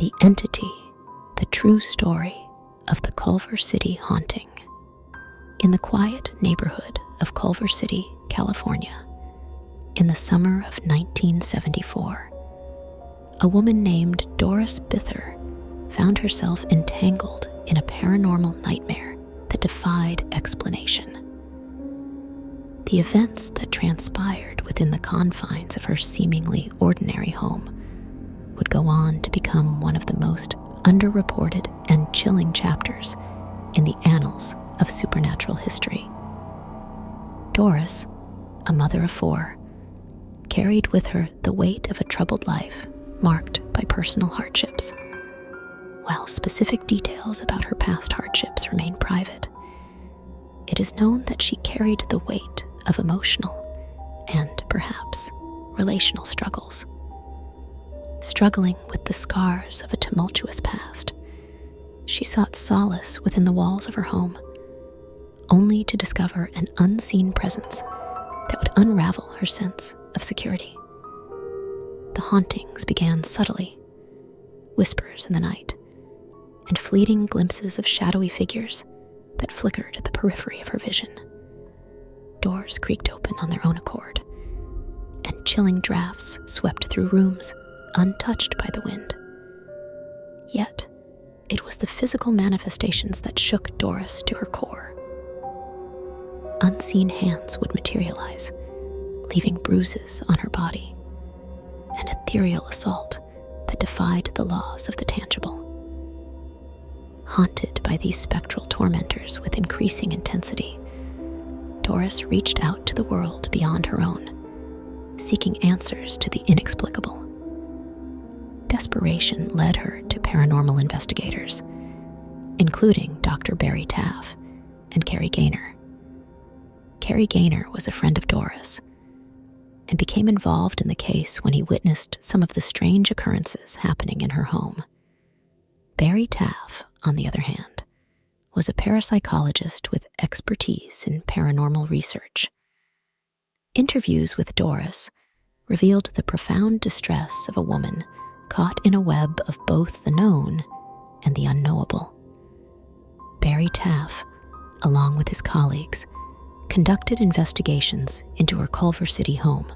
The Entity, the true story of the Culver City haunting. In the quiet neighborhood of Culver City, California, in the summer of 1974, a woman named Doris Bither found herself entangled in a paranormal nightmare that defied explanation. The events that transpired within the confines of her seemingly ordinary home would go on to become one of the most underreported and chilling chapters in the annals of supernatural history. Doris, a mother of 4, carried with her the weight of a troubled life marked by personal hardships. While specific details about her past hardships remain private, it is known that she carried the weight of emotional and perhaps relational struggles. Struggling with the scars of a tumultuous past, she sought solace within the walls of her home, only to discover an unseen presence that would unravel her sense of security. The hauntings began subtly, whispers in the night, and fleeting glimpses of shadowy figures that flickered at the periphery of her vision. Doors creaked open on their own accord, and chilling drafts swept through rooms untouched by the wind. Yet, it was the physical manifestations that shook Doris to her core. Unseen hands would materialize, leaving bruises on her body, an ethereal assault that defied the laws of the tangible. Haunted by these spectral tormentors with increasing intensity, Doris reached out to the world beyond her own, seeking answers to the inexplicable. Desperation led her to paranormal investigators, including Dr. Taff and Kerry Gaynor. Kerry Gaynor was a friend of Doris and became involved in the case when he witnessed some of the strange occurrences happening in her home. Taff, on the other hand, was a parapsychologist with expertise in paranormal research. Interviews with Doris revealed the profound distress of a woman caught in a web of both the known and the unknowable. Taff, along with his colleagues, conducted investigations into her Culver City home.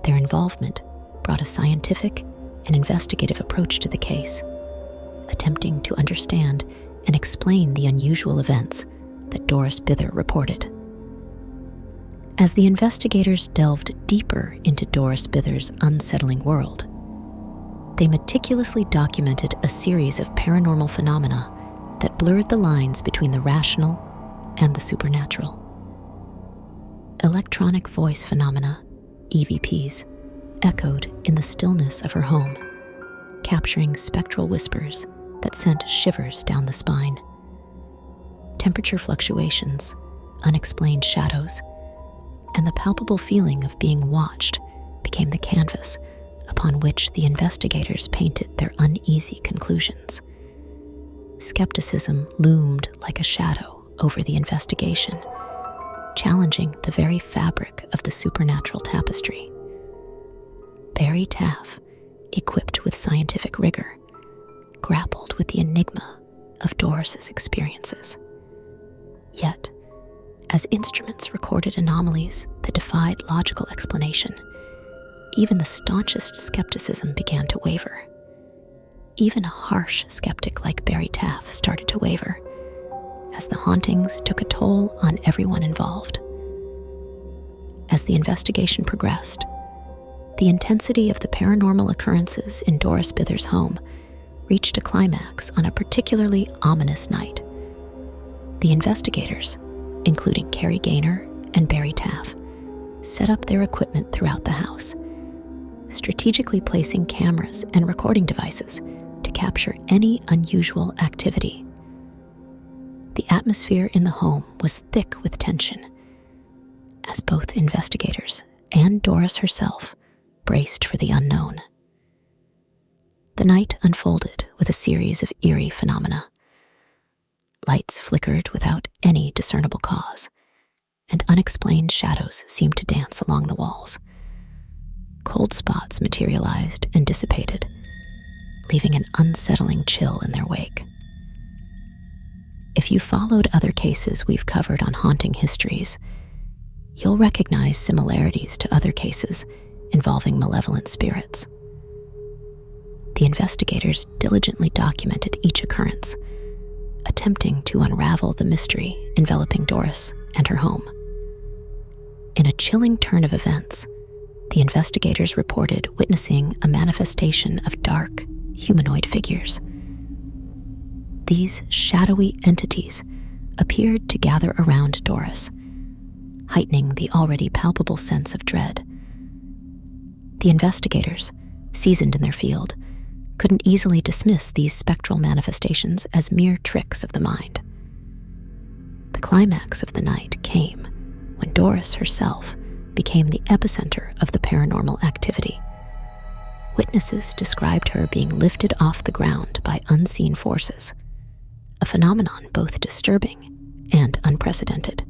Their involvement brought a scientific and investigative approach to the case, attempting to understand and explain the unusual events that Doris Bither reported. As the investigators delved deeper into Doris Bither's unsettling world, they meticulously documented a series of paranormal phenomena that blurred the lines between the rational and the supernatural. Electronic voice phenomena, EVPs, echoed in the stillness of her home, capturing spectral whispers that sent shivers down the spine. Temperature fluctuations, unexplained shadows, and the palpable feeling of being watched became the canvas upon which the investigators painted their uneasy conclusions. Skepticism loomed like a shadow over the investigation, challenging the very fabric of the supernatural tapestry. Taff, equipped with scientific rigor, grappled with the enigma of Doris's experiences. Yet, as instruments recorded anomalies that defied logical explanation, even the staunchest skepticism began to waver. Even a harsh skeptic like Taff started to waver, as the hauntings took a toll on everyone involved. As the investigation progressed, the intensity of the paranormal occurrences in Doris Bither's home reached a climax on a particularly ominous night. The investigators, including Kerry Gaynor and Taff, set up their equipment throughout the house, strategically placing cameras and recording devices to capture any unusual activity. The atmosphere in the home was thick with tension, as both investigators and Doris herself braced for the unknown. The night unfolded with a series of eerie phenomena. Lights flickered without any discernible cause, and unexplained shadows seemed to dance along the walls. Cold spots materialized and dissipated, leaving an unsettling chill in their wake. If you followed other cases we've covered on haunting histories, you'll recognize similarities to other cases involving malevolent spirits. The investigators diligently documented each occurrence, attempting to unravel the mystery enveloping Doris and her home. In a chilling turn of events, the investigators reported witnessing a manifestation of dark, humanoid figures. These shadowy entities appeared to gather around Doris, heightening the already palpable sense of dread. The investigators, seasoned in their field, couldn't easily dismiss these spectral manifestations as mere tricks of the mind. The climax of the night came when Doris herself became the epicenter of the paranormal activity. Witnesses described her being lifted off the ground by unseen forces, a phenomenon both disturbing and unprecedented.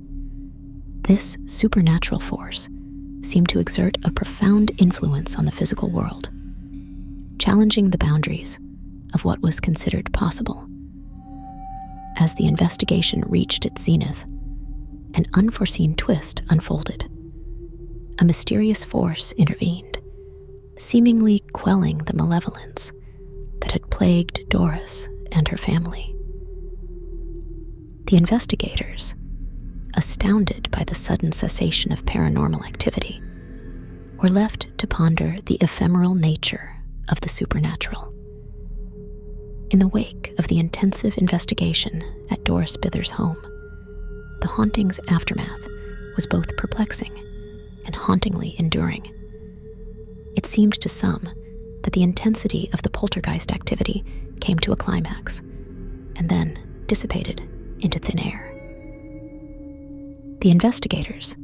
This supernatural force seemed to exert a profound influence on the physical world, challenging the boundaries of what was considered possible. As the investigation reached its zenith, an unforeseen twist unfolded. A mysterious force intervened, seemingly quelling the malevolence that had plagued Doris and her family. The investigators, astounded by the sudden cessation of paranormal activity, were left to ponder the ephemeral nature of the supernatural. In the wake of the intensive investigation at Doris Bither's home, the haunting's aftermath was both perplexing and hauntingly enduring. It seemed to some that the intensity of the poltergeist activity came to a climax and then dissipated into thin air. The investigators,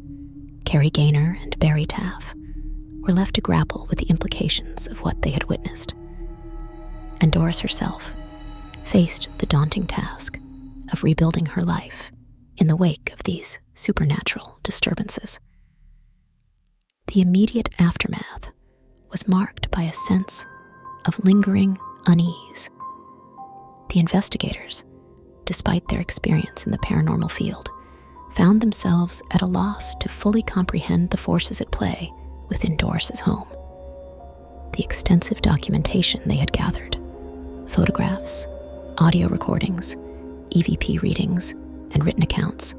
Kerry, Gaynor, and Taff, were left to grapple with the implications of what they had witnessed. And Doris herself faced the daunting task of rebuilding her life in the wake of these supernatural disturbances. The immediate aftermath was marked by a sense of lingering unease. The investigators, despite their experience in the paranormal field, found themselves at a loss to fully comprehend the forces at play within Doris's home. The extensive documentation they had gathered, photographs, audio recordings, EVP readings, and written accounts,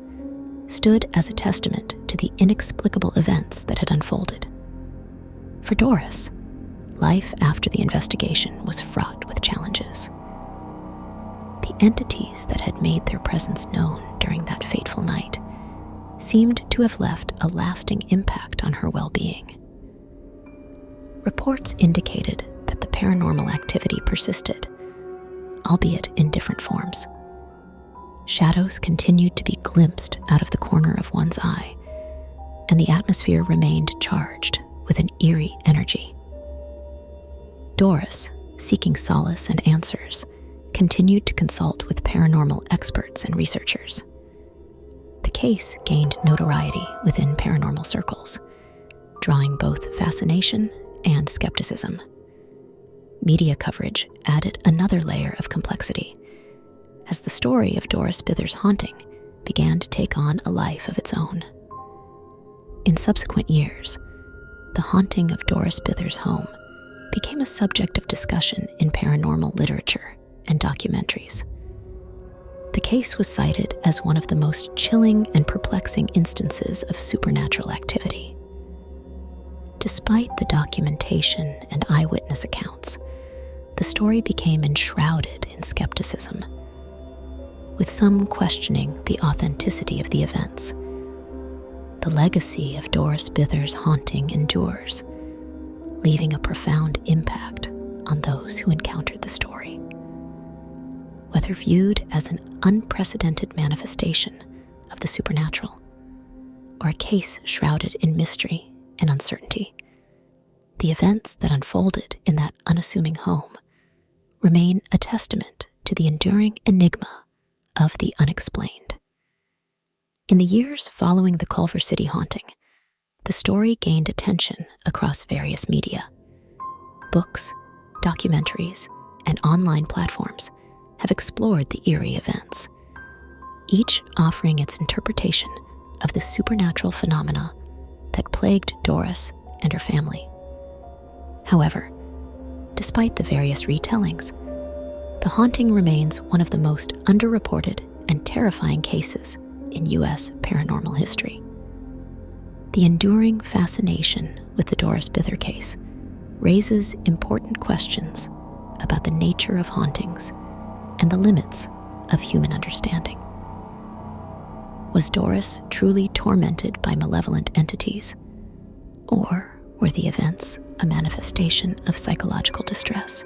stood as a testament to the inexplicable events that had unfolded. For Doris, life after the investigation was fraught with challenges. The entities that had made their presence known during that fateful night seemed to have left a lasting impact on her well-being. Reports indicated that the paranormal activity persisted, albeit in different forms. Shadows continued to be glimpsed out of the corner of one's eye, and the atmosphere remained charged with an eerie energy. Doris, seeking solace and answers, continued to consult with paranormal experts and researchers. The case gained notoriety within paranormal circles, drawing both fascination and skepticism. Media coverage added another layer of complexity, as the story of Doris Bither's haunting began to take on a life of its own. In subsequent years, the haunting of Doris Bither's home became a subject of discussion in paranormal literature and documentaries. The case was cited as one of the most chilling and perplexing instances of supernatural activity. Despite the documentation and eyewitness accounts, the story became enshrouded in skepticism, with some questioning the authenticity of the events. The legacy of Doris Bither's haunting endures, leaving a profound impact on those who encountered the story. Whether viewed as an unprecedented manifestation of the supernatural, or a case shrouded in mystery and uncertainty, the events that unfolded in that unassuming home remain a testament to the enduring enigma of the unexplained. In the years following the Culver City haunting, the story gained attention across various media. Books, documentaries, and and online platforms have explored the eerie events, each offering its interpretation of the supernatural phenomena that plagued Doris and her family. However, despite the various retellings, the haunting remains one of the most underreported and terrifying cases in U.S. paranormal history. The enduring fascination with the Doris Bither case raises important questions about the nature of hauntings and the limits of human understanding. Was Doris truly tormented by malevolent entities, or were the events a manifestation of psychological distress?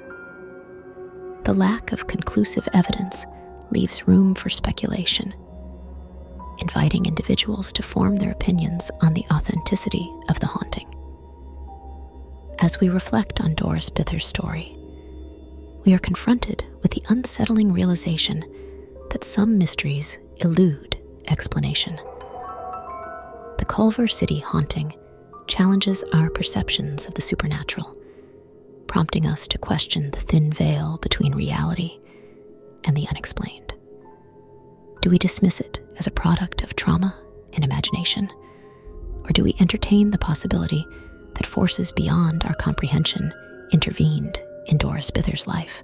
The lack of conclusive evidence leaves room for speculation, inviting individuals to form their opinions on the authenticity of the haunting. As we reflect on Doris Bither's story, we are confronted with the unsettling realization that some mysteries elude explanation. The Culver City haunting challenges our perceptions of the supernatural, prompting us to question the thin veil between reality and the unexplained. Do we dismiss it as a product of trauma and imagination, or do we entertain the possibility that forces beyond our comprehension intervened in Doris Bither's life?